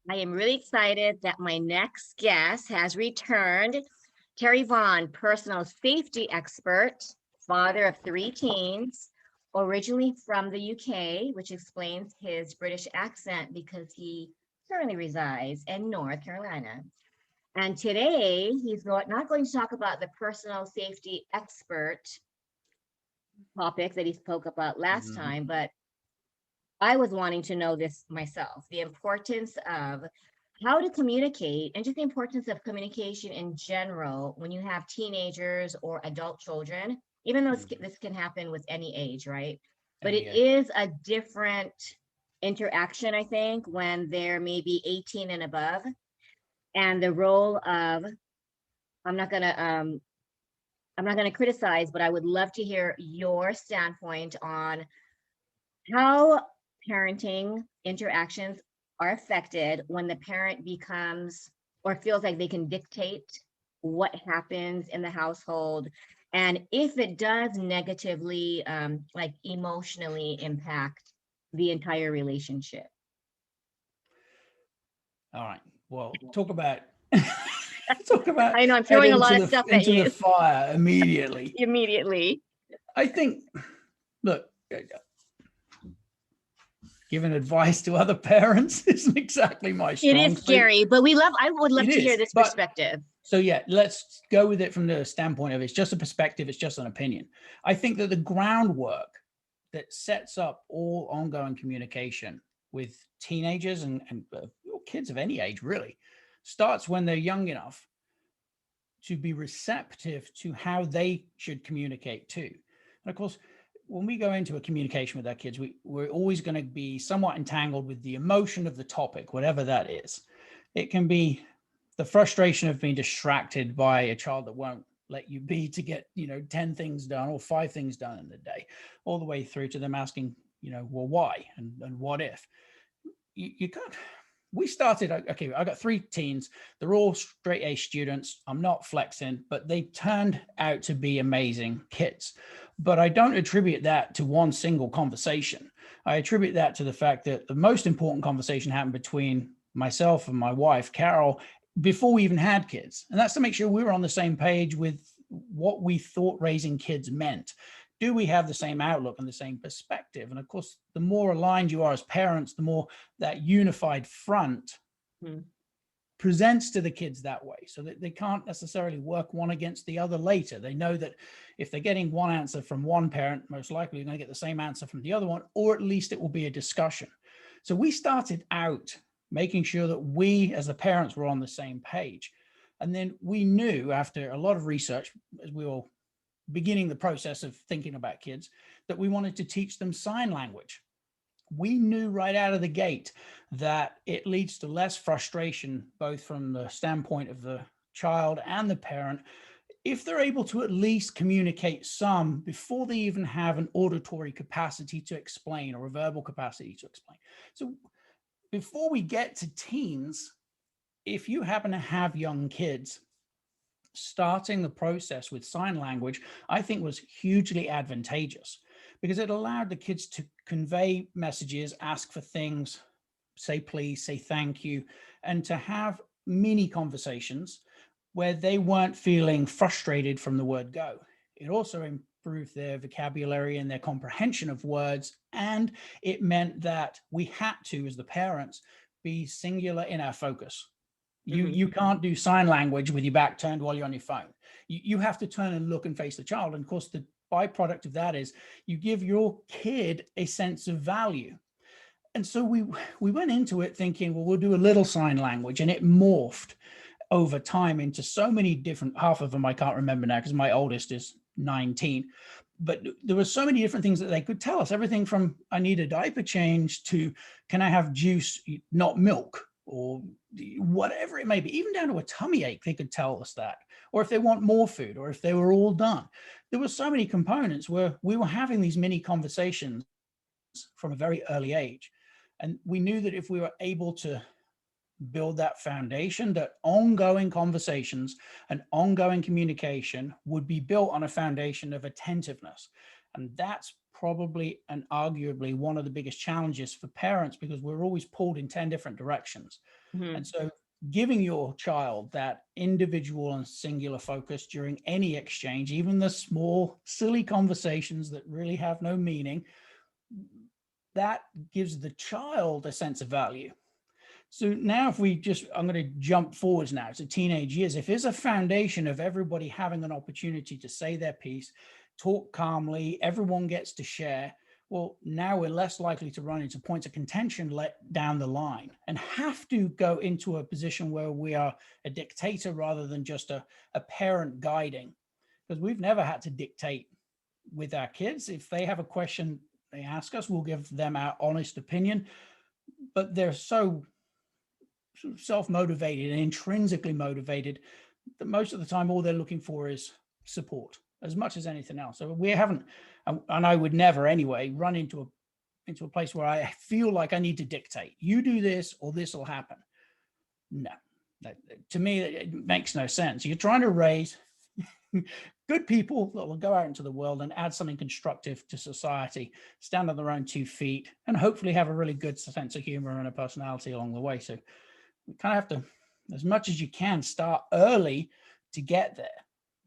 I am really excited that my next guest has returned. Terry Vaughn, personal safety expert, father of 3 teens, originally from the UK, which explains his British accent because he currently resides in North Carolina. And today not going to talk about the personal safety expert topic that he spoke about last Mhm. time, but I was wanting to know this myself, the importance of how to communicate and just the importance of communication in general when you have teenagers or adult children, even though Mhm. this can happen with any age, right? But Any it age. is a different interaction, I think, when they're maybe 18 and above. And the role of, I'm not gonna I'm not gonna criticize, but I would love to hear your standpoint on how parenting interactions are affected when the parent becomes or feels like they can dictate what happens in the household, and if it does negatively like emotionally impact the entire relationship. All right. Well, talk about talk about I know I'm head throwing a lot of stuff at into the you fire immediately. immediately. I think, look, giving advice to other parents isn't exactly my It strong is suit. scary, but I would love It to hear is, this but perspective. so yeah, let's go with it from the standpoint of it's just a perspective, it's just an opinion. I think that the groundwork that sets up all ongoing communication with teenagers and kids of any age really starts when they're young enough to be receptive to how they should communicate too. And of course, when we go into a communication with our kids, we're always going to be somewhat entangled with the emotion of the topic, whatever that is. It can be the frustration of being distracted by a child that won't let you be to get 10 things done or 5 things done in the day, all the way through to them asking, well, why and what if. You can't. We started, okay, I got 3 teens. They're all straight A students. I'm not flexing, but they turned out to be amazing kids. But I don't attribute that to one single conversation. I attribute that to the fact that the most important conversation happened between myself and my wife, Carol, before we even had kids. And that's to make sure we were on the same page with what we thought raising kids meant. Do we have the same outlook and the same perspective? And of course, the more aligned you are as parents, the more that unified front Hmm. presents to the kids that way, so that they can't necessarily work one against the other later. They know that if they're getting one answer from one parent, most likely they're going to get the same answer from the other one, or at least it will be a discussion. So we started out making sure that we as the parents were on the same page. And then we knew after a lot of research, as we were beginning the process of thinking about kids, that we wanted to teach them sign language. We knew right out of the gate that it leads to less frustration, both from the standpoint of the child and the parent, if they're able to at least communicate some before they even have an auditory capacity to explain or a verbal capacity to explain. So before we get to teens, if you happen to have young kids, starting the process with sign language, I think was hugely advantageous because it allowed the kids to convey messages, ask for things, say please, say thank you, and to have mini conversations where they weren't feeling frustrated from the word go. It also improved their vocabulary and their comprehension of words. And it meant that we had to, as the parents, be singular in our focus. Hmm. You can't do sign language with your back turned while you're on your phone. You have to turn and look and face the child. And of course, the byproduct of that is you give your kid a sense of value. And so we went into it thinking, well, we'll do a little sign language, and it morphed over time into so many different, half of them I can't remember now because my oldest is 19, but there were so many different things that they could tell us, everything from I need a diaper change to can I have juice, not milk, or whatever it may be, even down to a tummy ache, they could tell us that, or if they want more food, or if they were all done. There were so many components where we were having these mini conversations from a very early age. And we knew that if we were able to build that foundation, that ongoing conversations and ongoing communication would be built on a foundation of attentiveness. And that's probably and arguably one of the biggest challenges for parents because we're always pulled in 10 different directions. Mhm. And so giving your child that individual and singular focus during any exchange, even the small, silly conversations that really have no meaning, that gives the child a sense of value. So now if we just, I'm going to jump forwards now to teenage years. If there's a foundation of everybody having an opportunity to say their piece, talk calmly, everyone gets to share, well, now we're less likely to run into points of contention down the line and have to go into a position where we are a dictator rather than just a parent guiding. Because we've never had to dictate with our kids. If they have a question, they ask us, we'll give them our honest opinion, but they're so self-motivated and intrinsically motivated that most of the time all they're looking for is support as much as anything else. So we haven't, and I would never anyway run into a place where I feel like I need to dictate, you do this or this will happen. No, to me it makes no sense. You're trying to raise good people that will go out into the world and add something constructive to society, stand on their own 2 feet, and hopefully have a really good sense of humor and a personality along the way. So you kind of have to, as much as you can, start early to get there.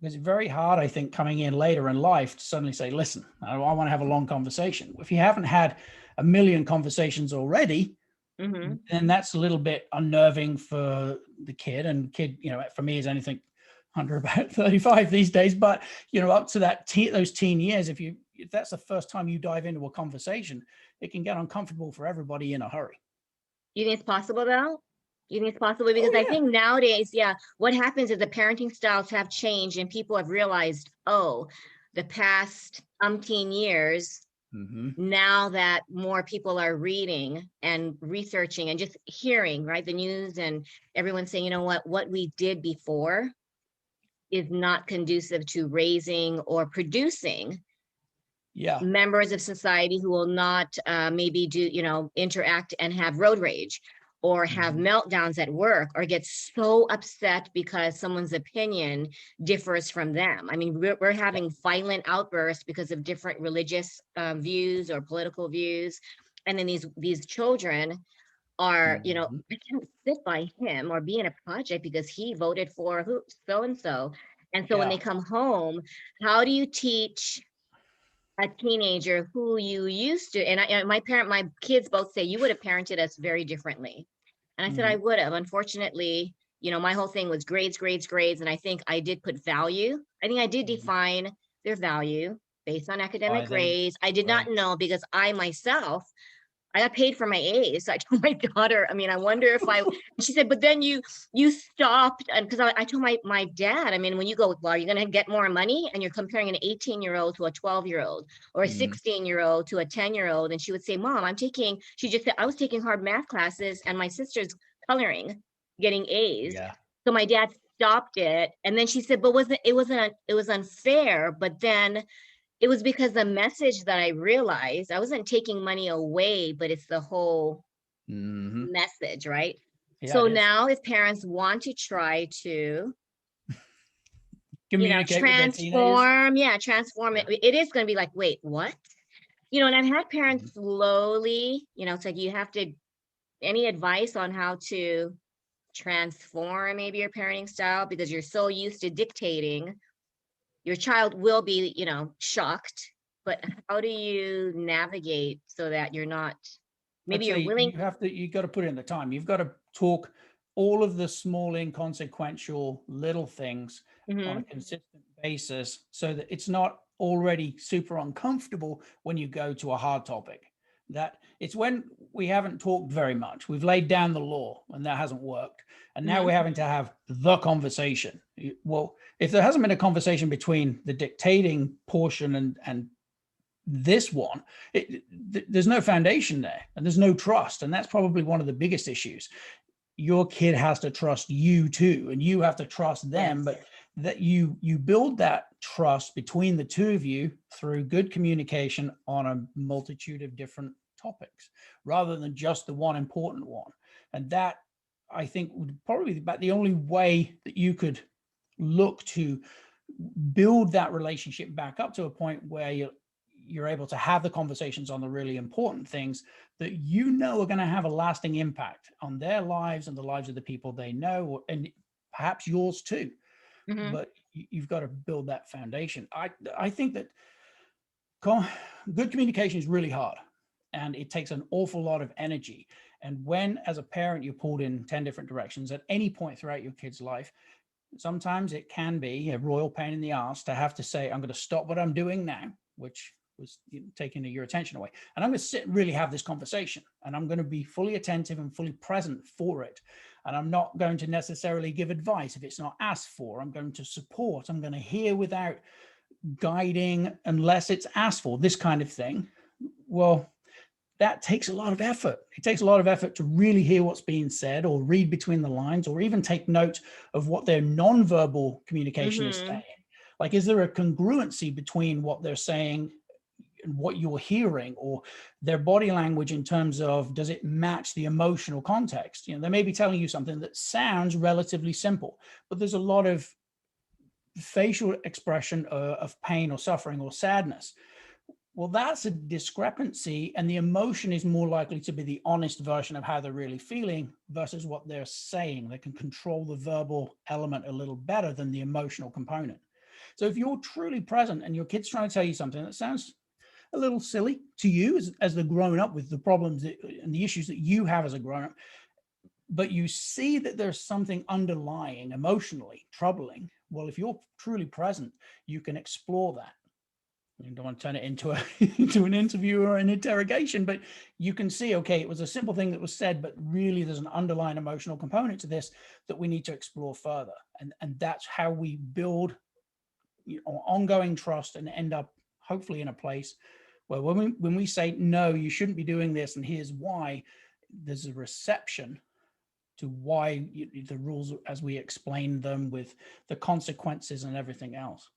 Because it's very hard, I think, coming in later in life to suddenly say, listen, I want to have a long conversation. If you haven't had a million conversations already, Mhm. then that's a little bit unnerving for the kid. And kid, for me is anything under about 35 these days. But, up to those teen years, if that's the first time you dive into a conversation, it can get uncomfortable for everybody in a hurry. You think it's possible though? You think it's possible? Oh, Because I yeah. think nowadays, yeah, what happens is the parenting styles have changed and people have realized, oh, the past umpteen years, Mm-hmm. now that more people are reading and researching and just hearing, right, the news and everyone saying, you know what we did before is not conducive to raising or producing Yeah. members of society who will not maybe interact and have road rage or have Mm-hmm. meltdowns at work or get so upset because someone's opinion differs from them. I mean, we're having violent outbursts because of different religious views or political views. And then these children are, Mm-hmm. I can't sit by him or be in a project because he voted for who so and so. And so when Yeah. they come home, how do you teach a teenager who you used to, and my kids both say you would have parented us very differently. And I said I Mm-hmm. would have. Unfortunately, my whole thing was grades, grades, grades. And I think I did put value. I think I did define their value based on academic Tithing, grades. I did not right? know because I myself I got paid for my A's. So I told my daughter, I mean, I wonder if she said, but then you stopped. And because I told my dad, I mean, when you go, well, are you going to get more money? And you're comparing an 18-year-old to a 12-year-old or a Mm-hmm. 16-year-old to a 10-year-old. And she would say, Mom, she just said, I was taking hard math classes and my sister's coloring, getting A's. Yeah. So my dad stopped it. And then she said, but it was unfair. But then it was because the message that I realized I wasn't taking money away, but it's the whole Mm-hmm. message, right? Yeah, So it is. now if parents want to try to, Communicate with their teenagers. transform it, Yeah. it is going to be like, wait, what? And I've had Mm-hmm. parents slowly, it's like you have to, any advice on how to transform maybe your parenting style because you're so used to dictating, your child will be, shocked, but how do you navigate so that you're not, I'd maybe you're say willing. you got to put in the time. You've got to talk all of the small, inconsequential little things on a Mhm. consistent basis so that it's not already super uncomfortable when you go to a hard topic. That it's when we haven't talked very much. We've laid down the law and that hasn't worked. And now Mhm. we're having to have the conversation. Well, if there hasn't been a conversation between the dictating portion and this one, there's no foundation there and there's no trust. And that's probably one of the biggest issues. Your kid has to trust you too, and you have to trust them, Yes. but that you build that trust between the two of you through good communication on a multitude of different topics rather than just the one important one. And that, I think, would probably be about the only way that you could look to build that relationship back up to a point where you're able to have the conversations on the really important things that you know are going to have a lasting impact on their lives and the lives of the people they know, and perhaps yours too. Mhm. But you've got to build that foundation. I think that good communication is really hard, and it takes an awful lot of energy. And when, as a parent, you're pulled in 10 different directions at any point throughout your kid's life, sometimes it can be a royal pain in the ass to have to say, I'm going to stop what I'm doing now, which was taking your attention away. And I'm going to sit and really have this conversation. And I'm going to be fully attentive and fully present for it. And I'm not going to necessarily give advice if it's not asked for. I'm going to support. I'm going to hear without guiding unless it's asked for, this kind of thing. Well, that takes a lot of effort. It takes a lot of effort to really hear what's being said or read between the lines or even take note of what their nonverbal communication is saying. Like, is there a congruency between what they're saying and what you're hearing, or their body language in terms of, does it match the emotional context? You know, they may be telling you something that sounds relatively simple, but there's a lot of facial expression of pain or suffering or sadness. Well, that's a discrepancy, and the emotion is more likely to be the honest version of how they're really feeling versus what they're saying. They can control the verbal element a little better than the emotional component. So if you're truly present and your kid's trying to tell you something that sounds a little silly to you as they're growing up with the problems and the issues that you have as a grown up, but you see that there's something underlying emotionally troubling, well, if you're truly present, you can explore that. You don't want to turn it into into an interview or an interrogation, but you can see, okay, it was a simple thing that was said, but really there's an underlying emotional component to this that we need to explore further. And that's how we build, you know, ongoing trust and end up hopefully in a place where when we say, no, you shouldn't be doing this, and here's why, there's a reception to why the rules as we explain them with the consequences and everything else.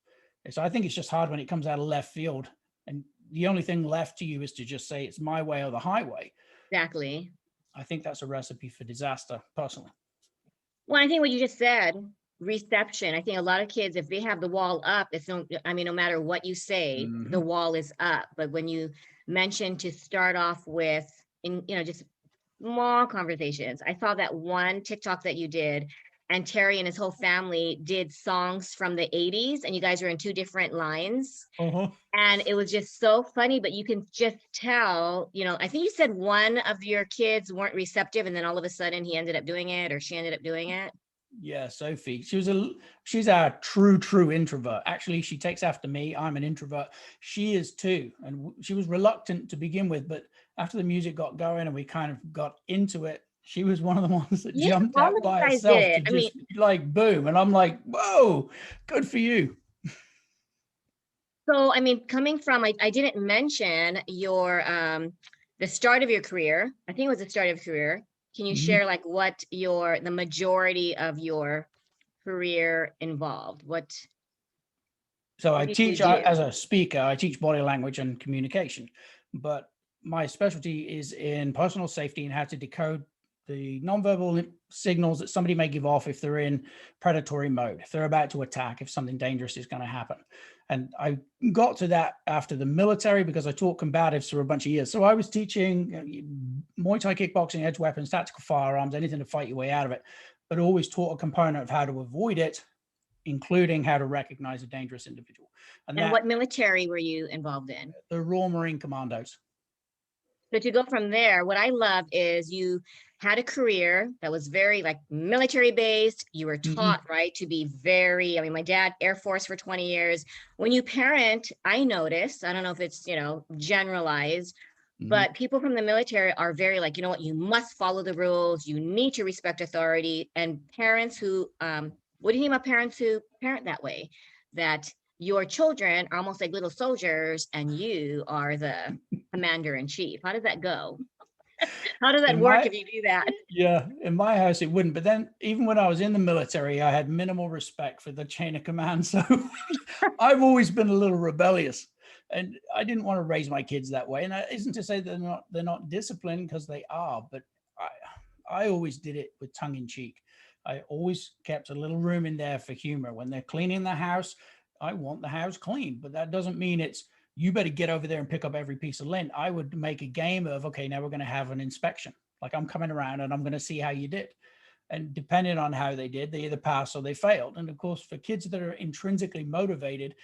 So I think it's just hard when it comes out of left field and the only thing left to you is to just say it's my way or the highway. Exactly. I think that's a recipe for disaster, personally. Well, I think what you just said, reception. I think a lot of kids, if they have the wall up, it's no, I mean, no matter what you say, the wall is up. But when you mention to start off with, just small conversations. I saw that one TikTok that you did, and Terry and his whole family did songs from the 80s, and you guys were in two different lines. And it was just so funny, but you can just tell, I think you said one of your kids weren't receptive, and then all of a sudden he ended up doing it, or she ended up doing it. Yeah, Sophie. She's a true introvert. Actually, she takes after me. I'm an introvert. She is too. And she was reluctant to begin with, but after the music got going and we kind of got into it, she was one of the ones that jumped All out of you by guys herself did to it. I just mean, like boom. And I'm like, whoa, good for you. so, coming from, I didn't mention your, the start of your career. I think it was the start of your career. Can you share like what the majority of your career involved? So I What did you teach do? as a speaker, I teach body language and communication, but my specialty is in personal safety and how to decode the nonverbal signals that somebody may give off if they're in predatory mode, if they're about to attack, if something dangerous is going to happen. And I got to that after the military because I taught combatives for a bunch of years. So I was teaching Muay Thai, kickboxing, edge weapons, tactical firearms, anything to fight your way out of it, but always taught a component of how to avoid it, including how to recognize a dangerous individual. And what military were you involved in? The Royal Marine Commandos. So to go from there, what I love is you had a career that was very like military based. You were taught, right, to be very, my dad, Air Force for 20 years. When you parent, I noticed, I don't know if it's, generalized, but people from the military are very like, you know what, you must follow the rules. You need to respect authority. And parents who, what do you think about parents who parent that way? That your children are almost like little soldiers and you are the commander in chief. How does that go? How does that work if you do that? Yeah, in my house it wouldn't. But then even when I was in the military, I had minimal respect for the chain of command. So I've always been a little rebellious, and I didn't want to raise my kids that way. And that isn't to say they're not disciplined, because they are, but I always did it with tongue in cheek. I always kept a little room in there for humor. When they're cleaning the house, I want the house clean, but that doesn't mean it's you better get over there and pick up every piece of lint. I would make a game of, okay, now we're going to have an inspection. Like, I'm coming around and I'm going to see how you did. And depending on how they did, they either passed or they failed. And of course, for kids that are intrinsically motivated,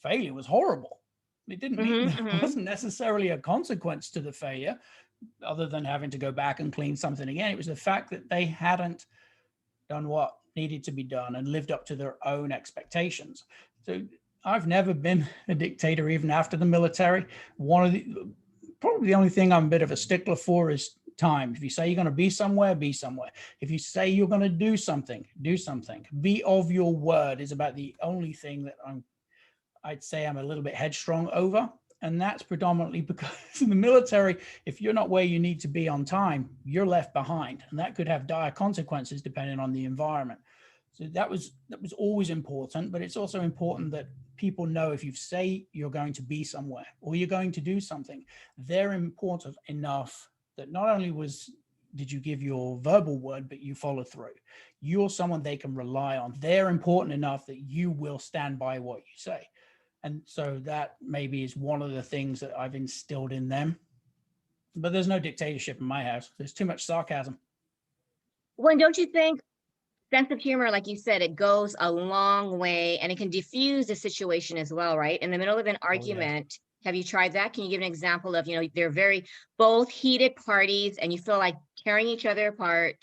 failure was horrible. It didn't mean there wasn't necessarily a consequence to the failure other than having to go back and clean something again. It was the fact that they hadn't done what needed to be done and lived up to their own expectations. So I've never been a dictator, even after the military. Probably the only thing I'm a bit of a stickler for is time. If you say you're going to be somewhere, be somewhere. If you say you're going to do something, do something. Be of your word is about the only thing that I'd say I'm a little bit headstrong over. And that's predominantly because in the military, if you're not where you need to be on time, you're left behind. And that could have dire consequences depending on the environment. So that was always important, but it's also important that people know if you say you're going to be somewhere or you're going to do something, they're important enough that not only did you give your verbal word, but you follow through. You're someone they can rely on. They're important enough that you will stand by what you say. And so that maybe is one of the things that I've instilled in them. But there's no dictatorship in my house. There's too much sarcasm. Well, don't you think sense of humor, like you said, it goes a long way and it can diffuse the situation as well, right? In the middle of an argument, have you tried that? Can you give an example of, they're very both heated parties and you feel like tearing each other apart.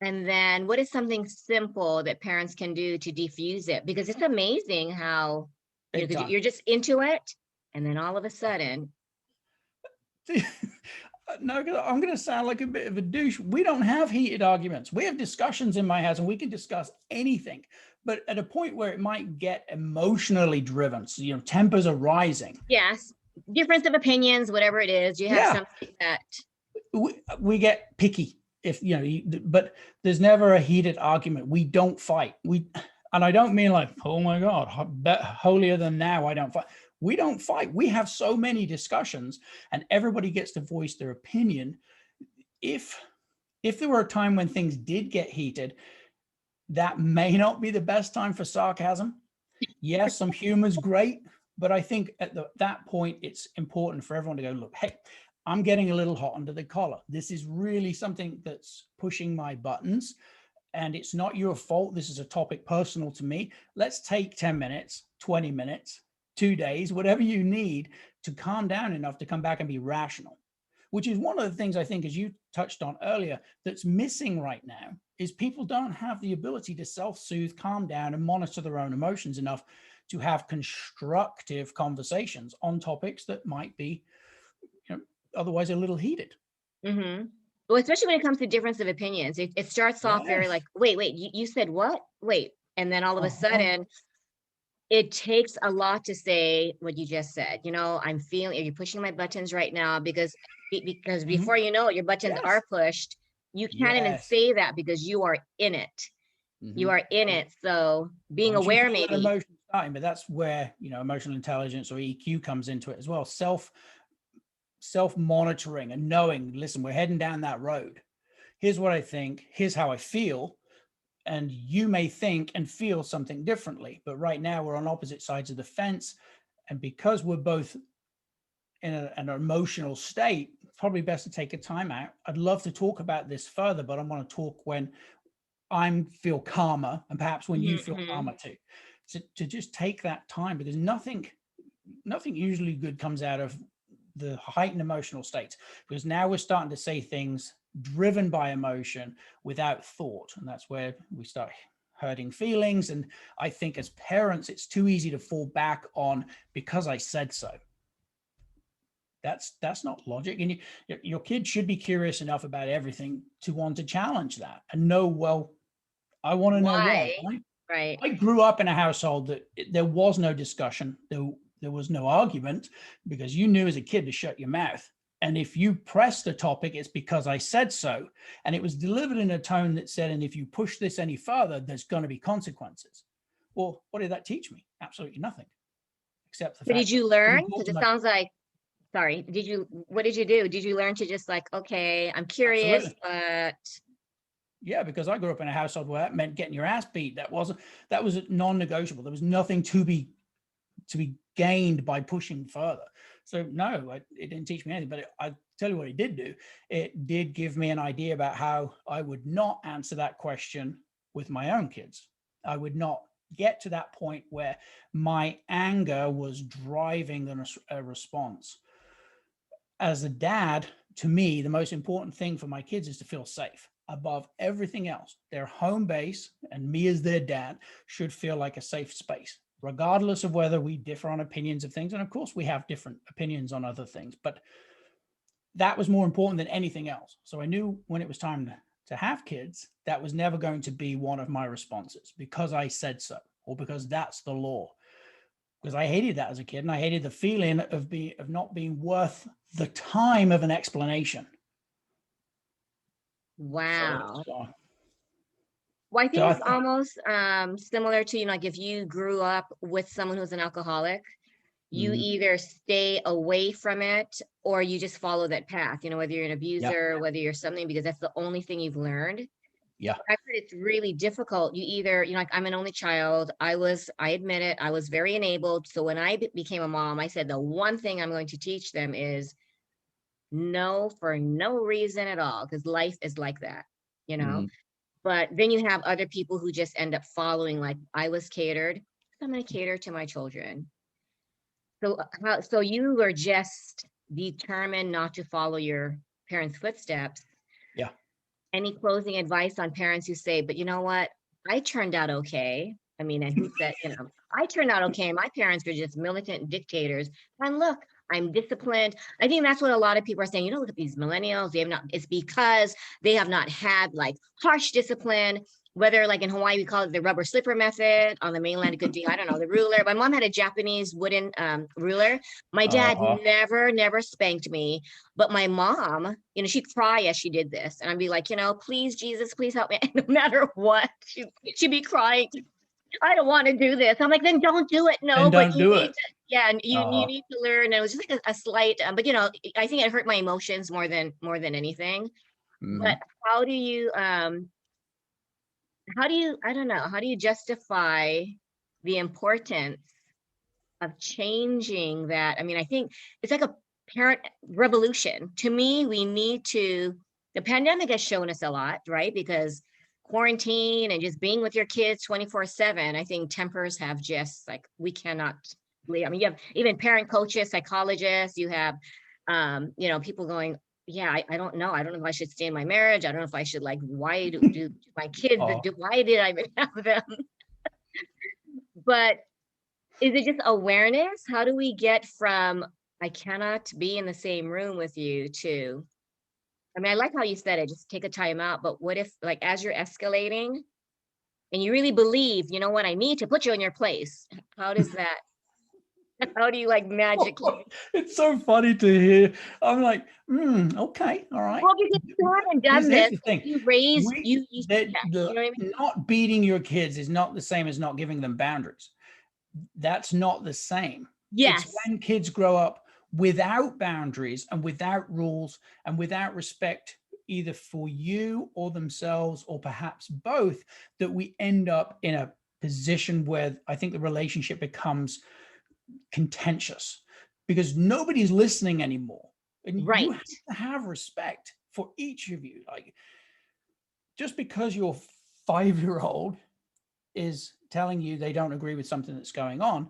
And then what is something simple that parents can do to diffuse it? Because it's amazing how you're just into it. And then all of a sudden. No, I'm going to sound like a bit of a douche. We don't have heated arguments. We have discussions in my house and we can discuss anything, but at a point where it might get emotionally driven. So, tempers are rising. Yes. Difference of opinions, whatever it is, you have something that. We get picky but there's never a heated argument. We don't fight. And I don't mean like, oh my God, holier than thou, I don't fight. We don't fight. We have so many discussions and everybody gets to voice their opinion. If there were a time when things did get heated, that may not be the best time for sarcasm. Yes, some humor is great, but I think at that point, it's important for everyone to go, look, hey, I'm getting a little hot under the collar. This is really something that's pushing my buttons and it's not your fault. This is a topic personal to me. Let's take 10 minutes, 20 minutes, 2 days, whatever you need to calm down enough to come back and be rational, which is one of the things I think, as you touched on earlier, that's missing right now is people don't have the ability to self-soothe, calm down and monitor their own emotions enough to have constructive conversations on topics that might be otherwise a little heated. Mm-hmm. Well, especially when it comes to difference of opinions, it starts off very like, wait, you said what? Wait. And then all of a sudden, it takes a lot to say what you just said. I'm feeling, you're pushing my buttons right now because before you know it, your buttons are pushed. You can't even say that because you are in it. You are in it. So being aware, maybe. Emotion starting, but that's where, emotional intelligence or EQ comes into it as well. Self-monitoring and knowing, listen, we're heading down that road. Here's what I think. Here's how I feel. And you may think and feel something differently, but right now we're on opposite sides of the fence. And because we're both in an emotional state, it's probably best to take a time out. I'd love to talk about this further, but I want to talk when I feel calmer and perhaps when you feel calmer too. To just take that time, because nothing usually good comes out of the heightened emotional states, because now we're starting to say things driven by emotion without thought. And that's where we start hurting feelings. And I think as parents, it's too easy to fall back on because I said so. That's not logic. And your kid should be curious enough about everything to want to challenge that and know, well, I want to know why. Right. I grew up in a household that there was no discussion. There was no argument because you knew as a kid to shut your mouth. And if you pressed the topic, it's because I said so. And it was delivered in a tone that said, and if you push this any further, there's going to be consequences. Well, what did that teach me? Absolutely nothing. Except the fact. Did you learn? Because it sounds like, sorry, what did you do? Did you learn to just like, okay, I'm curious, but. Yeah, because I grew up in a household where that meant getting your ass beat. That was non-negotiable. There was nothing to be gained by pushing further. So no, it didn't teach me anything, but I tell you what it did do. It did give me an idea about how I would not answer that question with my own kids. I would not get to that point where my anger was driving a response. As a dad, to me, the most important thing for my kids is to feel safe above everything else. Their home base and me as their dad should feel like a safe space, regardless of whether we differ on opinions of things. And of course, we have different opinions on other things, but that was more important than anything else. So I knew when it was time to have kids, that was never going to be one of my responses because I said so, or because that's the law. Because I hated that as a kid, and I hated the feeling of not being worth the time of an explanation. Wow. So, Well, I so think it's almost similar to, like if you grew up with someone who's an alcoholic, you either stay away from it or you just follow that path, whether you're an abuser, whether you're something, because that's the only thing you've learned. Yeah. I've heard it's really difficult. You either, like I'm an only child. I admit it, I was very enabled. So when I became a mom, I said the one thing I'm going to teach them is no for no reason at all, because life is like that, But then you have other people who just end up following, like I was catered. I'm going to cater to my children. So you were just determined not to follow your parents' footsteps. Yeah. Any closing advice on parents who say, but you know what? I turned out okay. I mean, and who said, I turned out okay. My parents were just militant dictators. And look, I'm disciplined. I think that's what a lot of people are saying. Look at these millennials. It's because they have not had like harsh discipline. Whether like in Hawaii, we call it the rubber slipper method. On the mainland, it could be, I don't know, the ruler. My mom had a Japanese wooden ruler. My dad never spanked me, but my mom, she'd cry as she did this. And I'd be like, please, Jesus, please help me. And no matter what, she'd be crying. I don't want to do this. I'm like, then don't do it. No, but you need to, and you need to learn. And it was just like a slight, but I think it hurt my emotions more than anything. But how do you, I don't know, how do you justify the importance of changing that? I mean, I think it's like a parent revolution. To me, the pandemic has shown us a lot, right? Because quarantine and just being with your kids 24/7, I think tempers have just like, we cannot believe. I mean, you have even parent coaches, psychologists, you have, people going, yeah, I don't know. I don't know if I should stay in my marriage. I don't know if I should, like, why do my kids, why did I even have them? But is it just awareness? How do we get from, I cannot be in the same room with you, to, I mean, I like how you said it, just take a time out. But what if, like, as you're escalating and you really believe, you know what, I need to put you in your place. How does that, how do you like magically? It's so funny to hear. I'm like, okay, all right. Well, because you haven't done Here's this. the thing. You raise, you know what I mean? Not beating your kids is not the same as not giving them boundaries. That's not the same. Yes. It's when kids grow up without boundaries and without rules and without respect, either for you or themselves, or perhaps both, that we end up in a position where I think the relationship becomes contentious because nobody's listening anymore. And you have to have respect for each of you. Like, just because your 5-year-old is telling you they don't agree with something that's going on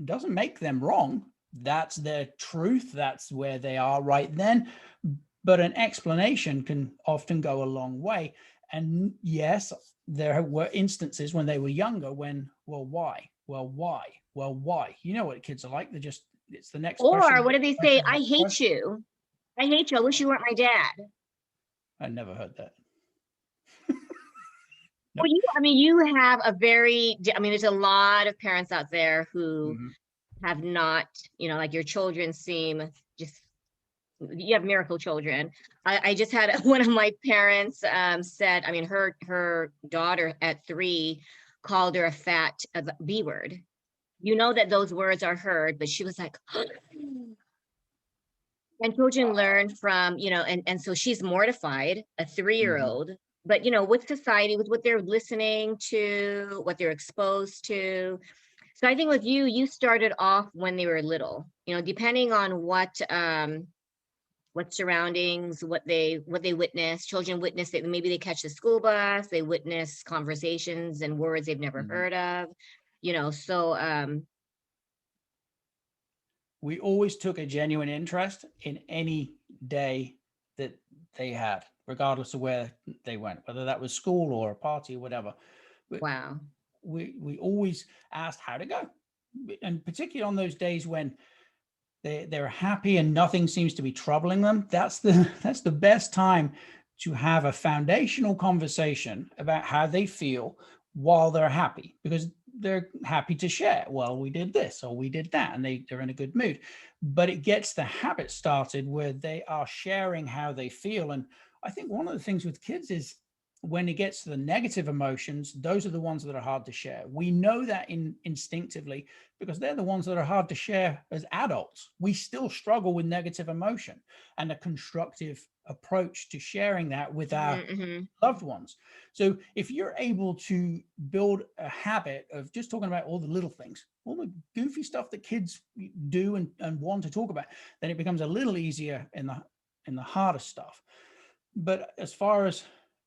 doesn't make them wrong. That's their truth. That's where they are right then. But an explanation can often go a long way. And yes, there were instances when they were younger when, well, why? Well, why? Well, why? You know what kids are like. They're just, it's the next question. Or what do they say? I hate you. I hate you. I wish you weren't my dad. I never heard that. Well, you have a there's a lot of parents out there who have not, like your children seem just, you have miracle children. I just had one of my parents said, I mean, her daughter at 3 called her a fat B word. You know that those words are heard, but she was like, and children learn from, and so she's mortified, a 3-year-old, but, with society, with what they're listening to, what they're exposed to. So I think with you, you started off when they were little, depending on what surroundings, what they witness. Children witness it. Maybe they catch the school bus, they witness conversations and words they've never Mhm. heard of, so We always took a genuine interest in any day that they had, regardless of where they went, whether that was school or a party or whatever. We, wow. we always asked how to go. And particularly on those days when they're happy and nothing seems to be troubling them, that's the best time to have a foundational conversation about how they feel while they're happy, because they're happy to share. Well, we did this or we did that, and they're in a good mood. But it gets the habit started where they are sharing how they feel. And I think one of the things with kids is when it gets to the negative emotions, those are the ones that are hard to share. We know that instinctively, because they're the ones that are hard to share as adults. We still struggle with negative emotion and a constructive approach to sharing that with our Hmm. loved ones. So if you're able to build a habit of just talking about all the little things, all the goofy stuff that kids do and want to talk about, then it becomes a little easier in the harder stuff. But as far as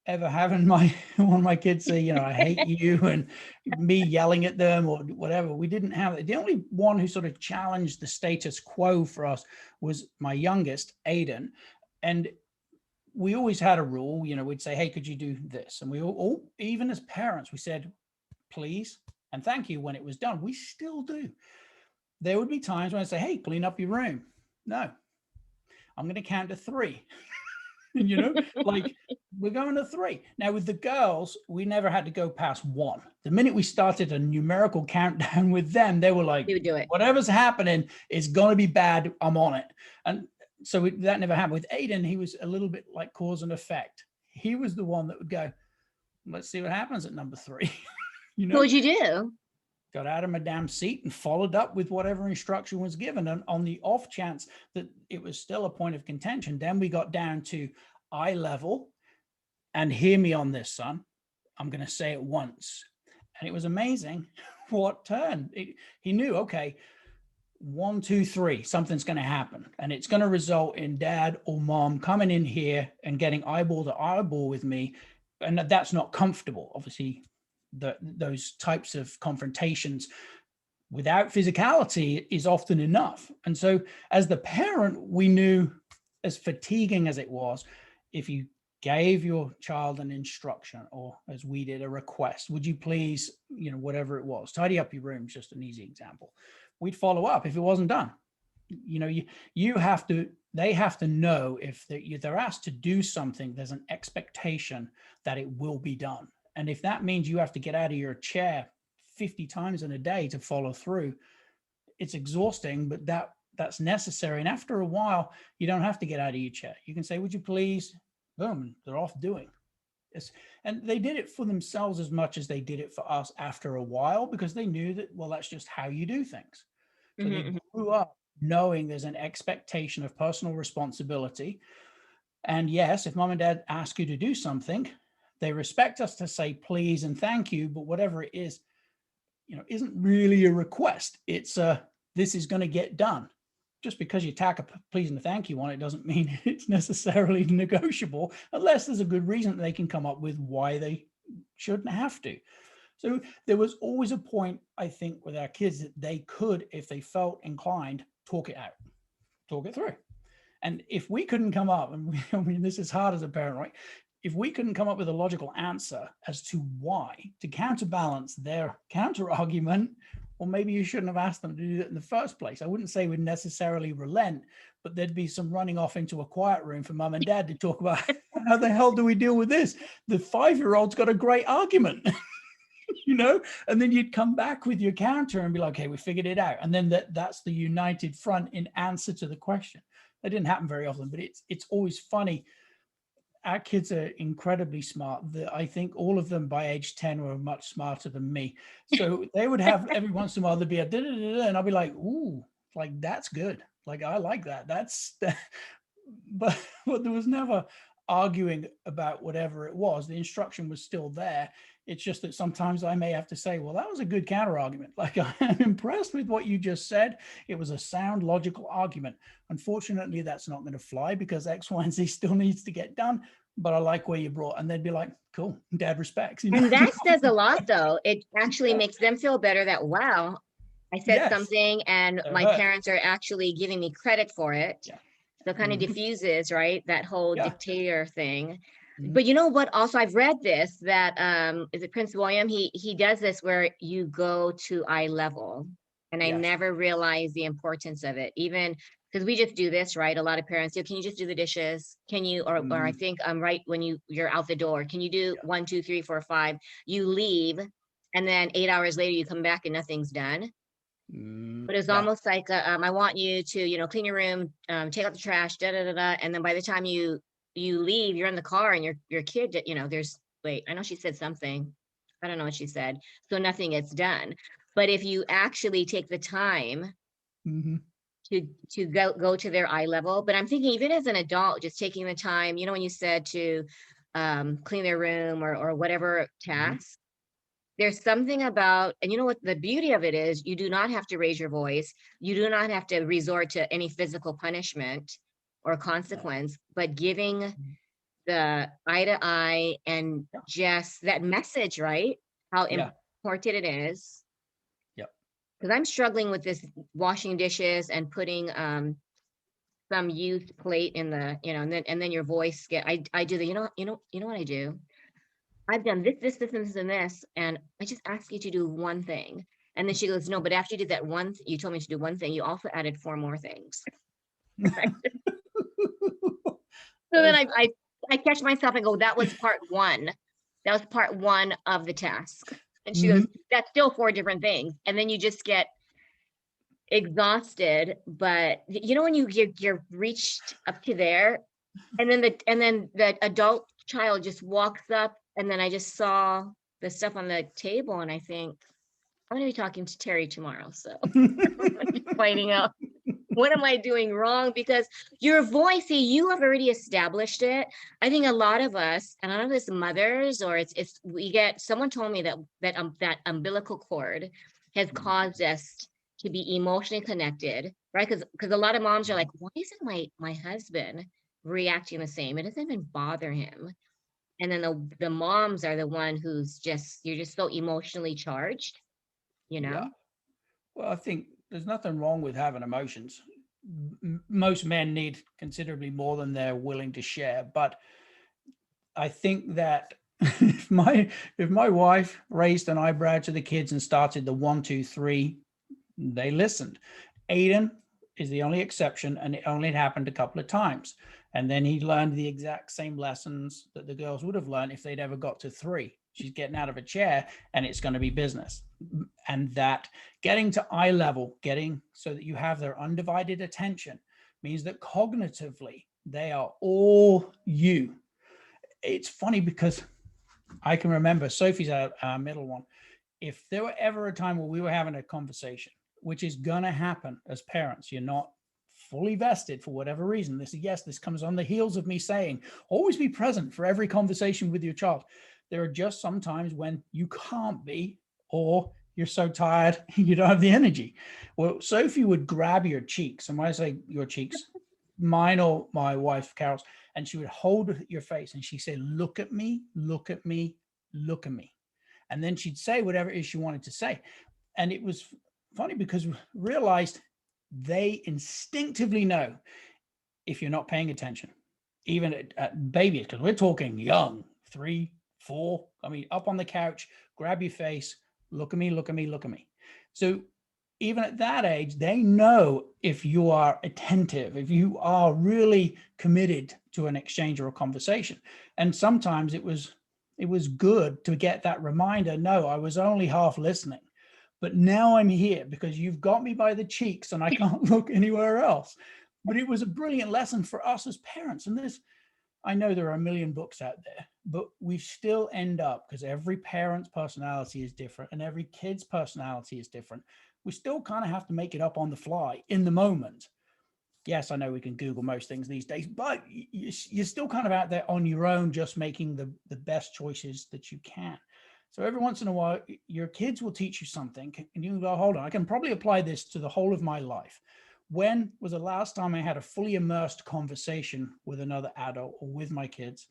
ever having one of my kids say, I hate you, and me yelling at them or whatever, we didn't have it. The only one who sort of challenged the status quo for us was my youngest, Aiden. And we always had a rule, we'd say, hey, could you do this? And we all, even as parents, we said, please and thank you when it was done. We still do. There would be times when I say, hey, clean up your room. No, I'm going to count to 3. Like, we're going to 3. Now with the girls, we never had to go past 1. The minute we started a numerical countdown with them, they were like, They would do it. whatever's happening is going to be bad, I'm on it. And so that never happened. With Aiden, he was a little bit like cause and effect. He was the one that would go, let's see what happens at number 3. What would you do? Got out of my damn seat and followed up with whatever instruction was given. And on the off chance that it was still a point of contention, then we got down to eye level. And hear me on this, son. I'm going to say it once. And it was amazing what turned. He knew, okay, 1, 2, 3, something's going to happen. And it's going to result in dad or mom coming in here and getting eyeball to eyeball with me. And that's not comfortable. Obviously, those types of confrontations without physicality is often enough. And so as the parent, we knew, as fatiguing as it was, if you gave your child an instruction, or as we did, a request, would you please, whatever it was, tidy up your room, just an easy example, we'd follow up if it wasn't done. You have to, they have to know if they're asked to do something, there's an expectation that it will be done. And if that means you have to get out of your chair 50 times in a day to follow through, it's exhausting, but that's necessary. And after a while, you don't have to get out of your chair. You can say, would you please? Boom, and they're off doing this. And they did it for themselves as much as they did it for us after a while, because they knew that, well, that's just how you do things. So they grew up knowing there's an expectation of personal responsibility. And yes, if mom and dad ask you to do something, they respect us to say please and thank you, but whatever it is, isn't really a request. It's this is going to get done. Just because you tack a please and a thank you on it doesn't mean it's necessarily negotiable, unless there's a good reason that they can come up with why they shouldn't have to. So there was always a point, I think, with our kids that they could, if they felt inclined, talk it out, talk it through. And if we couldn't come up, and this is hard as a parent, right? If we couldn't come up with a logical answer as to why, to counterbalance their counter argument, well, maybe you shouldn't have asked them to do that in the first place. I wouldn't say we'd necessarily relent, but there'd be some running off into a quiet room for mom and dad to talk about how the hell do we deal with this? The 5-year-old's got a great argument, and then you'd come back with your counter and be like, okay, we figured it out. And then that's the united front in answer to the question. That didn't happen very often, but it's always funny. Our kids are incredibly smart. I think all of them by age 10 were much smarter than me. So they would have every once in a while, there'd be a da-da-da-da, and I'll be like, ooh, like that's good. Like, I like that. But there was never arguing about whatever it was, the instruction was still there. It's just that sometimes I may have to say, well, that was a good counter argument. Like, I'm impressed with what you just said. It was a sound, logical argument. Unfortunately, that's not going to fly because X, Y, and Z still needs to get done. But I like where you brought, and they'd be like, cool, dad respects. You know? And that says a lot, though. It actually makes them feel better that, wow, I said Yes, something and they're my hurt. parents are actually giving me credit for it. Yeah. So kind of Mhm. diffuses, right? That whole Yeah. dictator thing. Mhm. But you know what? Also, I've read this that is it Prince William? He does this where you go to eye level. And I Yes. never realized the importance of it, even because we just do this, right? A lot of parents do, can you just do the dishes? Can you, or I Mhm. think right when you're out the door, can you do Yeah. 1, 2, 3, 4, 5? You leave, and then 8 hours later you come back and nothing's done. But it's Yeah. almost like I want you to, clean your room, take out the trash, da da da da, and then by the time you leave, you're in the car, and your kid, there's wait, I know she said something, I don't know what she said, so nothing gets done. But if you actually take the time Mhm. to go to their eye level, but I'm thinking even as an adult, just taking the time, when you said to clean their room or whatever Mhm. task. There's something about, and you know what the beauty of it is, you do not have to raise your voice. You do not have to resort to any physical punishment or No. consequence, but giving Mhm. the eye to eye and Yeah. just that message, right? How Yeah. important it is. Yep. Because I'm struggling with this washing dishes and putting some used plate in the, and then your voice I do the, what I do? I've done this, and I just asked you to do one thing. And then she goes, no, but after you did that you told me to do one thing, you also added 4 more things. So then That's I catch myself and go, that was part one. That was part one of the task. And she goes, Mhm. that's still 4 different things. And then you just get exhausted. But when you're reached up to there, and then the adult child just walks up, and then I just saw the stuff on the table, and I think I'm going to be talking to Terry tomorrow. So finding out what am I doing wrong, because your voice, see, you have already established it. I think a lot of us, and I don't know if it's mothers or it's we get, someone told me that umbilical cord has caused us to be emotionally connected, right? Because a lot of moms are like, why isn't my husband reacting the same? It doesn't even bother him. And then the moms are the one you're just so emotionally charged, you Yeah. know? Well, I think there's nothing wrong with having emotions. Most men need considerably more than they're willing to share. But I think that if my wife raised an eyebrow to the kids and started the 1, 2, 3, they listened. Aiden is the only exception, and it only happened a couple of times. And then he learned the exact same lessons that the girls would have learned if they'd ever got to 3. She's getting out of a chair, and it's going to be business. And that getting to eye level, getting so that you have their undivided attention, means that cognitively they are all you. It's funny because I can remember Sophie's our middle one. If there were ever a time where we were having a conversation, which is going to happen as parents, you're not fully vested for whatever reason. This comes on the heels of me saying, always be present for every conversation with your child. There are just some times when you can't be, or you're so tired, you don't have the energy. Well, Sophie would grab your cheeks. And when I say your cheeks, mine or my wife, Carol's, and she would hold your face and she said, look at me, look at me, look at me. And then she'd say whatever it is she wanted to say. And it was funny because we realized they instinctively know if you're not paying attention, even at babies, because we're talking young, 3, 4, I mean, up on the couch, grab your face, look at me, look at me, look at me. So even at that age, they know if you are attentive, if you are really committed to an exchange or a conversation. And sometimes it was good to get that reminder. No, I was only half listening, but now I'm here because you've got me by the cheeks and I can't look anywhere else. But it was a brilliant lesson for us as parents. And I know there are a million books out there, but we still end up, because every parent's personality is different and every kid's personality is different. We still kind of have to make it up on the fly in the moment. Yes, I know we can Google most things these days, but you're still kind of out there on your own, just making the best choices that you can. So every once in a while, your kids will teach you something, and you go, hold on, I can probably apply this to the whole of my life. When was the last time I had a fully immersed conversation with another adult or with my kids,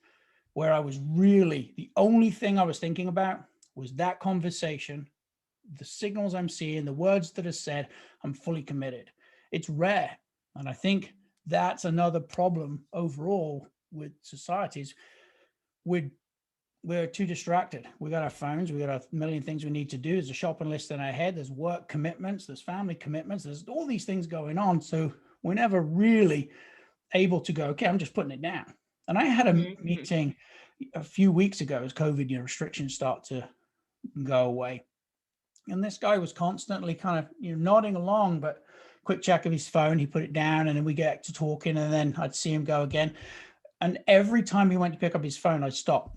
where I was really, the only thing I was thinking about was that conversation, the signals I'm seeing, the words that are said, I'm fully committed. It's rare. And I think that's another problem overall with societies. We're too distracted. We got our phones, we got a million things we need to do. There's a shopping list in our head, there's work commitments, there's family commitments, there's all these things going on. So we're never really able to go, okay, I'm just putting it down. And I had a meeting a few weeks ago as COVID restrictions start to go away. And this guy was constantly kind of nodding along, but quick check of his phone, he put it down, and then we get to talking, and then I'd see him go again. And every time he went to pick up his phone, I'd stop.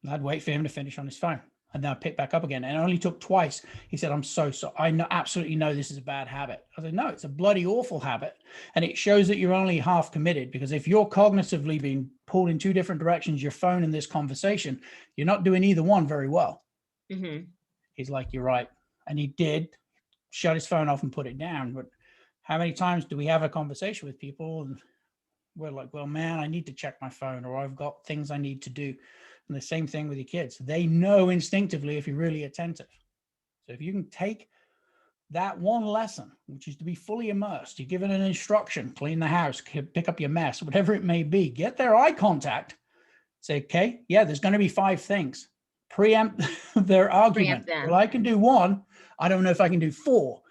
I'd wait for him to finish on his phone, and then I'd pick back up again. And it only took twice. He said, I'm so sorry. I know, absolutely know this is a bad habit. I said, no, it's a bloody awful habit. And it shows that you're only half committed, because if you're cognitively being pulled in two different directions, your phone and this conversation, you're not doing either one very well. He's like, you're right. And he did shut his phone off and put it down. But how many times do we have a conversation with people and we're like, well, man, I need to check my phone, or I've got things I need to do. And the same thing with your kids. They know instinctively if you're really attentive. So if you can take that one lesson, which is to be fully immersed, you're given an instruction, clean the house, pick up your mess, whatever it may be, get their eye contact, say, okay, yeah, there's going to be 5 things. Preempt their argument. Well, I can do 1. I don't know if I can do 4.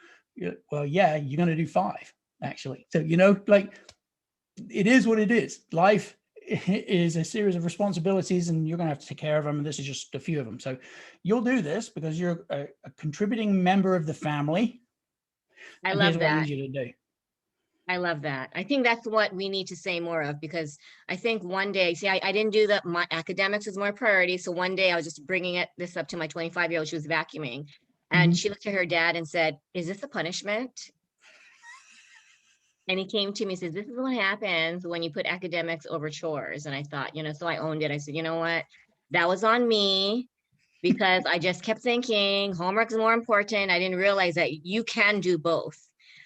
Well, yeah, you're going to do 5, actually. So, like, it is what it is. Life is a series of responsibilities, and you're going to have to take care of them. And this is just a few of them. So you'll do this because you're a contributing member of the family. I love that. What I need you to do. I love that. I think that's what we need to say more of, because I think one day, see, I didn't do my academics was more priority. So one day I was just bringing this up to my 25-year-old. She was vacuuming, and she looked at her dad and said, is this a punishment? And he came to me and says, this is what happens when you put academics over chores. And I thought, so I owned it. I said, you know what? That was on me, because I just kept thinking homework is more important. I didn't realize that you can do both.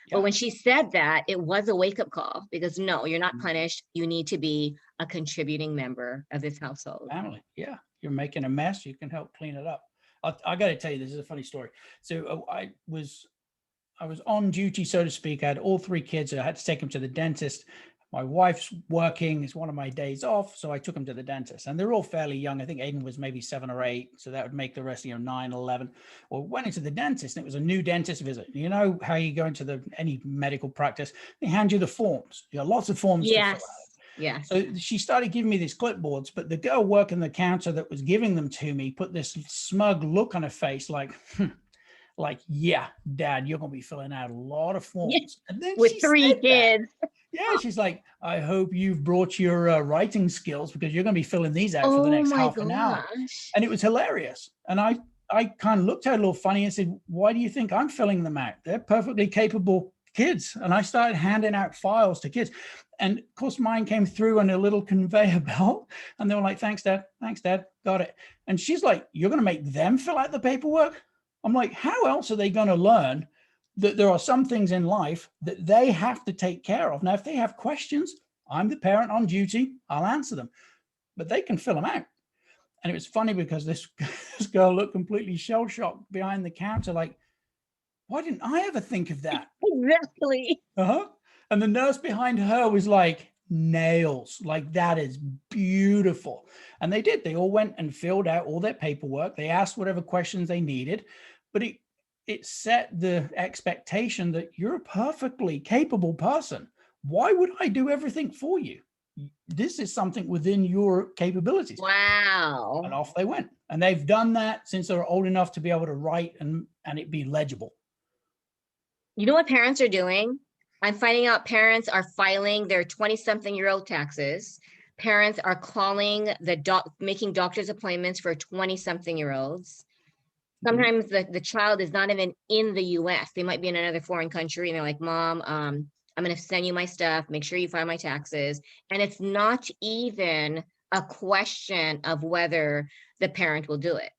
Yeah. But when she said that, it was a wake-up call, because no, you're not punished. You need to be a contributing member of this household. Family. Yeah. You're making a mess. You can help clean it up. I got to tell you, this is a funny story. So I was on duty, so to speak. I had all 3 kids. I had to take them to the dentist. My wife's working. It's one of my days off. So I took them to the dentist, and they're all fairly young. I think Aiden was maybe 7 or 8. So that would make the rest, 9, 11. Well, went into the dentist, and it was a new dentist visit. You know how you go into any medical practice, they hand you the forms. You got lots of forms to fill out. Yeah. So she started giving me these clipboards, but the girl working the counter that was giving them to me put this smug look on her face, like, yeah, Dad, you're going to be filling out a lot of forms. And then with 3 kids. Yeah, she's like, I hope you've brought your writing skills, because you're going to be filling these out for the next half an hour. And it was hilarious. And I kind of looked at her a little funny and said, why do you think I'm filling them out? They're perfectly capable kids. And I started handing out files to kids. And of course, mine came through on a little conveyor belt, and they were like, thanks, Dad. Thanks, Dad. Got it. And she's like, you're going to make them fill out the paperwork? I'm like, how else are they going to learn that there are some things in life that they have to take care of? Now, if they have questions, I'm the parent on duty. I'll answer them, but they can fill them out. And it was funny because this girl looked completely shell-shocked behind the counter, like, why didn't I ever think of that? Exactly. And the nurse behind her was like, nails, like, that is beautiful. And they did. They all went and filled out all their paperwork. They asked whatever questions they needed, but it set the expectation that you're a perfectly capable person. Why would I do everything for you? This is something within your capabilities. Wow. And off they went. And they've done that since they're old enough to be able to write and it be legible. You know what parents are doing? I'm finding out parents are filing their 20-something-year-old taxes. Parents are calling making doctor's appointments for 20-something-year-olds. sometimes the child is not even in the US. They might be in another foreign country and they're like, Mom, I'm going to send you my stuff. Make sure you file my taxes. And it's not even a question of whether the parent will do it.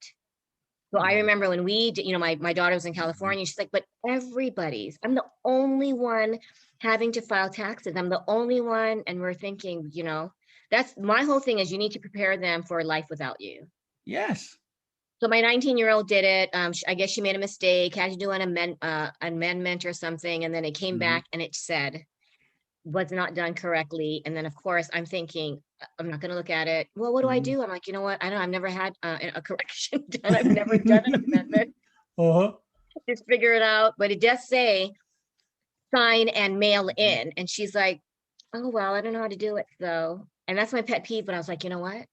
So I Yeah. remember when we did, my daughter was in California, she's like, but I'm the only one having to file taxes. I'm the only one. And we're thinking, that's my whole thing is you need to prepare them for life without you. Yes. So my 19-year-old did it. I guess she made a mistake, had to do an amendment or something. And then it came back and it said, was not done correctly. And then of course I'm thinking, I'm not going to look at it. Well, what do I do? I'm like, you know what? I've never had a correction done. I've never done an amendment. Uh-huh. Just figure it out. But it does say sign and mail in. And she's like, oh, well, I don't know how to do it. So, and that's my pet peeve. But I was like, you know what?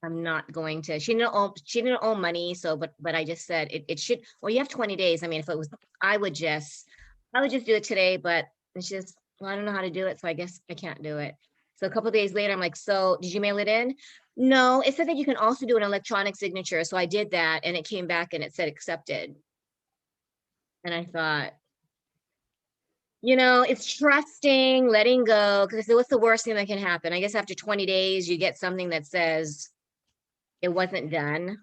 I'm not going to, she didn't owe money. So, but I just said it should, well, you have 20 days. I mean, if it was, I would just do it today, but it's just, well, I don't know how to do it. So I guess I can't do it. So a couple of days later, I'm like, so did you mail it in? No, it said that you can also do an electronic signature. So I did that and it came back and it said accepted. And I thought, it's trusting, letting go. Because what's the worst thing that can happen? I guess after 20 days, you get something that says it wasn't done.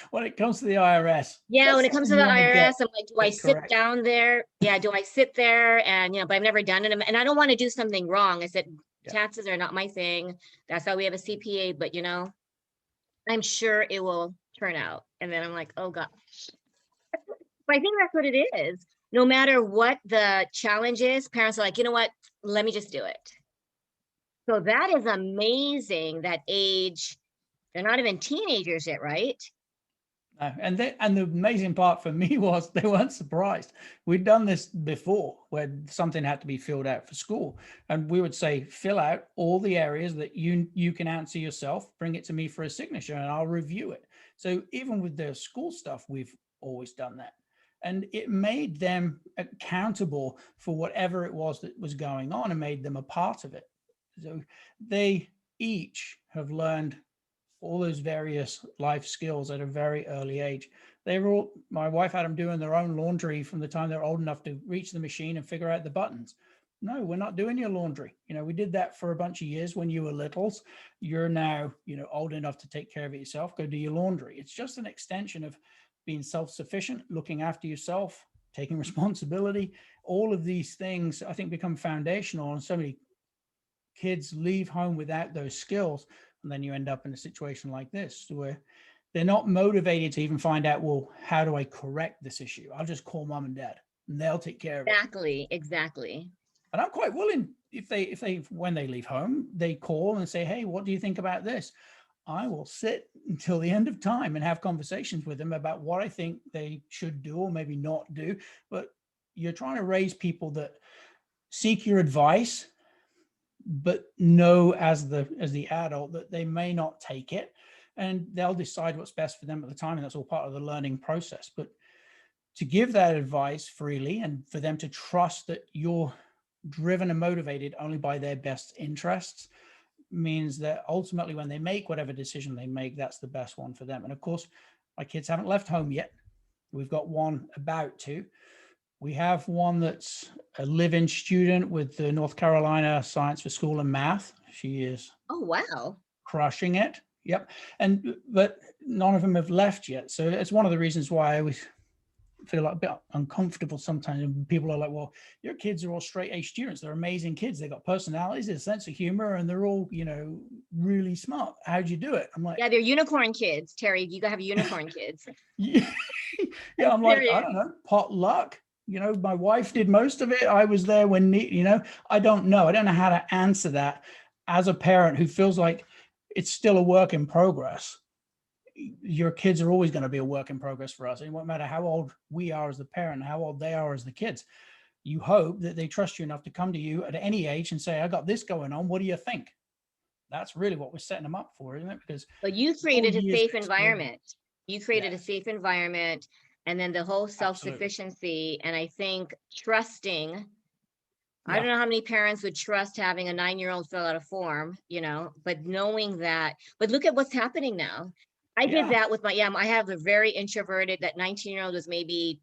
When it comes to the IRS, Yeah, that's when it comes to something the you want to IRS, get I'm like, do I sit correct. down there? Yeah, do I sit there and, but I've never done it. And I don't want to do something wrong. I said, Yeah. taxes are not my thing. That's why we have a CPA, but I'm sure it will turn out. And then I'm like, oh God. But I think that's what it is. No matter what the challenge is, parents are like, you know what? Let me just do it. So that is amazing, that age. They're not even teenagers yet, right? And the amazing part for me was they weren't surprised. We'd done this before where something had to be filled out for school. And we would say, fill out all the areas that you can answer yourself, bring it to me for a signature and I'll review it. So even with the school stuff, we've always done that. And it made them accountable for whatever it was that was going on and made them a part of it. So they each have learned all those various life skills at a very early age. They were all, my wife had them doing their own laundry from the time they're old enough to reach the machine and figure out the buttons. No, we're not doing your laundry. We did that for a bunch of years when you were littles. You're now, old enough to take care of it yourself. Go do your laundry. It's just an extension of being self-sufficient, looking after yourself, taking responsibility. All of these things, I think, become foundational, and so many kids leave home without those skills. And then you end up in a situation like this where they're not motivated to even find out, well, how do I correct this issue? I'll just call mom and dad and they'll take care of it. Exactly. And I'm quite willing, if they when they leave home, they call and say, hey, what do you think about this? I will sit until the end of time and have conversations with them about what I think they should do or maybe not do. But you're trying to raise people that seek your advice, but know as the adult that they may not take it, and they'll decide what's best for them at the time, and that's all part of the learning process. But to give that advice freely and for them to trust that you're driven and motivated only by their best interests means that ultimately when they make whatever decision they make, that's the best one for them. And of course, my kids haven't left home yet. We've got one about to. We have one that's a live-in student with the North Carolina Science for School and Math. She is Oh, wow. crushing it. Yep. But none of them have left yet. So it's one of the reasons why I always feel like a bit uncomfortable sometimes. And people are like, well, your kids are all straight A students. They're amazing kids. They've got personalities, a sense of humor, and they're all, really smart. How'd you do it? I'm like, Yeah, they're unicorn kids, Terry. You gotta have unicorn kids. yeah, I'm like, I don't know, pot luck. My wife did most of it. I was there when, I don't know. I don't know how to answer that as a parent who feels like it's still a work in progress. Your kids are always going to be a work in progress for us. It won't matter how old we are as the parent, how old they are as the kids. You hope that they trust you enough to come to you at any age and say, I got this going on. What do you think? That's really what we're setting them up for, isn't it? Because you created a safe environment. And then the whole self-sufficiency. And I think trusting, I don't know how many parents would trust having a 9-year-old fill out a form, but knowing that, but look at what's happening now. I did Yeah. that with my, yeah, I have a very introverted, that 19-year-old was maybe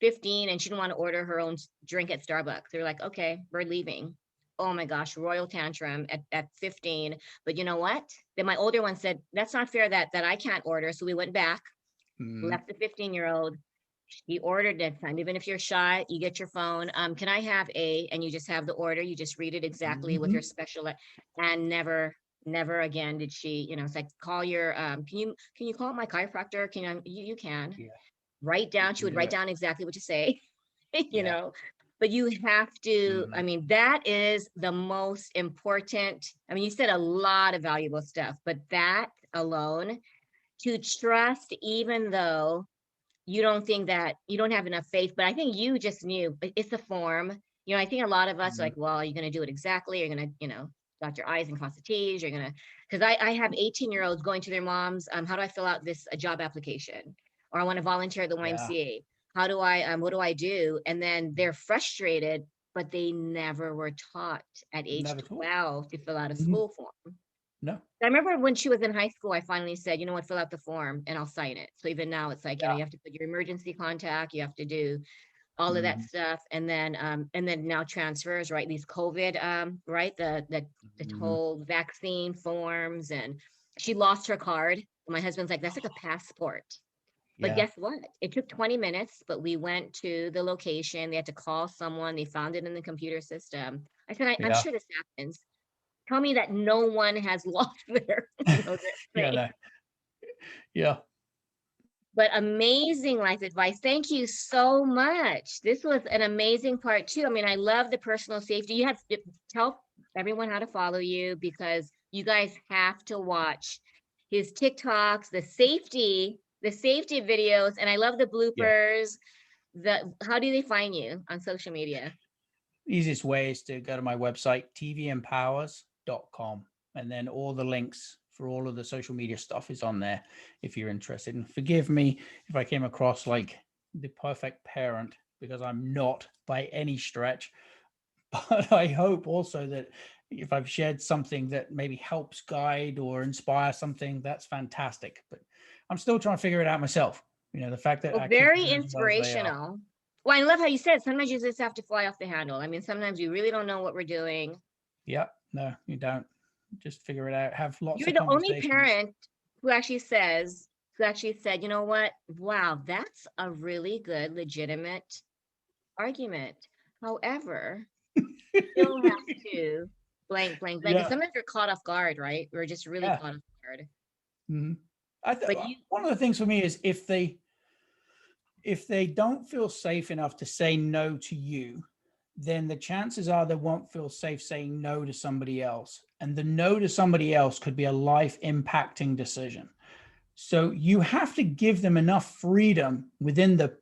15 and she didn't want to order her own drink at Starbucks. They were like, okay, we're leaving. Oh my gosh, royal tantrum at 15. But you know what? Then my older one said, that's not fair that I can't order. So we went back, Mm, left the 15-year-old. He ordered next time. Even if you're shy, you get your phone. Can I have and you just have the order. You just read it exactly with your mhm. special, and never again did she, it's like, call your, can you call my chiropractor? You can Yeah, write you down, she can would do write it. down exactly what you say, you Yeah. know, but you have to, I Mm, mean, that is the most important. I mean, you said a lot of valuable stuff, but that alone, to trust, even though you don't think that you don't have enough faith, but I think you just knew it's a form. I think a lot of us are mm, like, well, you're going to do it exactly. You're going to, dot your I's and cross the T's. You're going to, because I have 18-year-olds going to their moms. How do I fill out this a job application? Or I want to volunteer at the yeah. YMCA. How do what do I do? And then they're frustrated, but they never were taught at age Never thought. 12 to fill out a Mhm. school form. No. I remember when she was in high school, I finally said, you know what, fill out the form and I'll sign it. So even now it's like, Yeah. you have to put your emergency contact, you have to do all of that Mhm, stuff. And then now transfers, right? These COVID, right? The mhm. whole vaccine forms, and she lost her card. My husband's like, that's like a passport. But Yeah. guess what? It took 20 minutes, but we went to the location. They had to call someone. They found it in the computer system. I said, I'm Yeah. sure this happens. Tell me that no one has lost their, their Yeah. thing. No. Yeah. But amazing life advice. Thank you so much. This was an amazing part too. I mean, I love the personal safety. You have to tell everyone how to follow you, because you guys have to watch his TikToks, the safety videos, and I love the Yeah. bloopers. How do they find you on social media? Easiest way is to go to my website, tvempowers.com, and then all the links for all of the social media stuff is on there if you're interested. And forgive me if I came across like the perfect parent, because I'm not by any stretch. But I hope also that if I've shared something that maybe helps guide or inspire something, that's fantastic. But I'm still trying to figure it out myself. The fact that Well, our kids are very doing as well as they are. inspirational. Well, I love how you said sometimes you just have to fly off the handle. I mean, sometimes we really don't know what we're doing. Yeah, no, you don't. Just figure it out. Have lots You're of the only conversations. parent who actually said, you know what? Wow, that's a really good, legitimate argument. However, still have to blank, blank, blank. And Yeah, sometimes you're caught off guard, right? We're just really yeah. caught off guard. Mhm. But you, One of the things for me is if they don't feel safe enough to say no to you, then the chances are they won't feel safe saying no to somebody else. And the no to somebody else could be a life impacting decision. So you have to give them enough freedom within the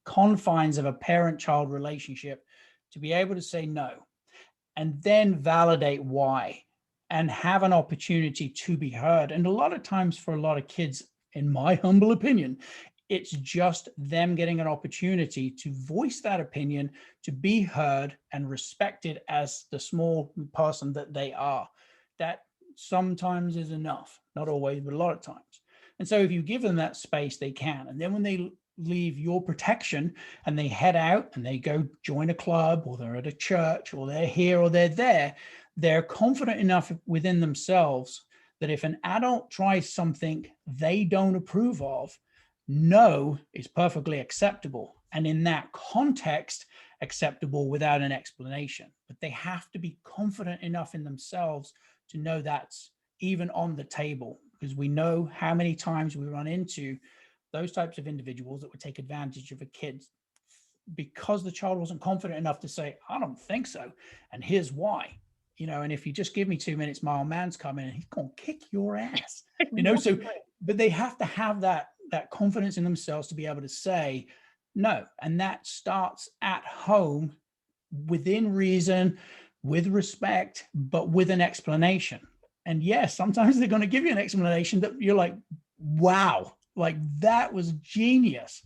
confines of a parent child relationship to be able to say no, and then validate why and have an opportunity to be heard. And a lot of times for a lot of kids, in my humble opinion, it's just them getting an opportunity to voice that opinion, to be heard and respected as the small person that they are. That sometimes is enough, not always, but a lot of times. And so if you give them that space, they can. And then when they leave your protection and they head out and they go join a club, or they're at a church, or they're here or they're there, they're confident enough within themselves that if an adult tries something they don't approve of, no is perfectly acceptable. And in that context, acceptable without an explanation. But they have to be confident enough in themselves to know that's even on the table, because we know how many times we run into those types of individuals that would take advantage of a kid because the child wasn't confident enough to say, I don't think so. And here's why. And if you just give me 2 minutes, my old man's coming and he's going to kick your ass. So, but they have to have that confidence in themselves to be able to say no. And that starts at home, within reason, with respect, but with an explanation. And yes, sometimes they're going to give you an explanation that you're like, wow, like that was genius.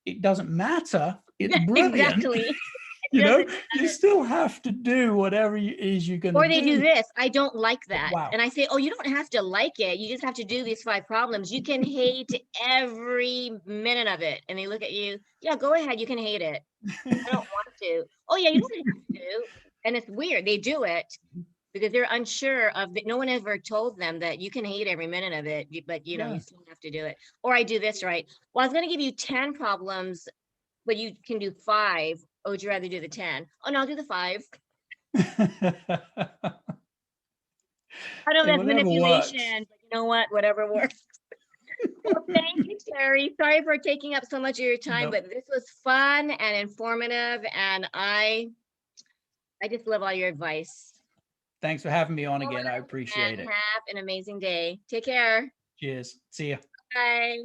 It doesn't matter. It's brilliant. exactly. You know, doesn't, you still have to do whatever it is you're going to or they do do. this. I don't like that. Wow. And I say, oh, you don't have to like it. You just have to do these 5 problems. You can hate every minute of it. And they look at you. Yeah, go ahead. You can hate it. I don't want to. Oh yeah, you don't have to. And it's weird. They do it because they're unsure of no one ever told them that you can hate every minute of it, but you know, Yeah. you still have to do it. Or I do this, right? Well, I was going to give you 10 problems, but you can do 5. Or would you rather do the 10? Oh no, I'll do the 5. I know Hey, that's whatever works. manipulation, but you know what? Whatever works. Well, thank you, Terry. Sorry for taking up so much of your time, No, but this was fun and informative, and I just love all your advice. thanks for having me on Go again. I out appreciate and it. have an amazing day. Take care. Cheers. See ya. Bye.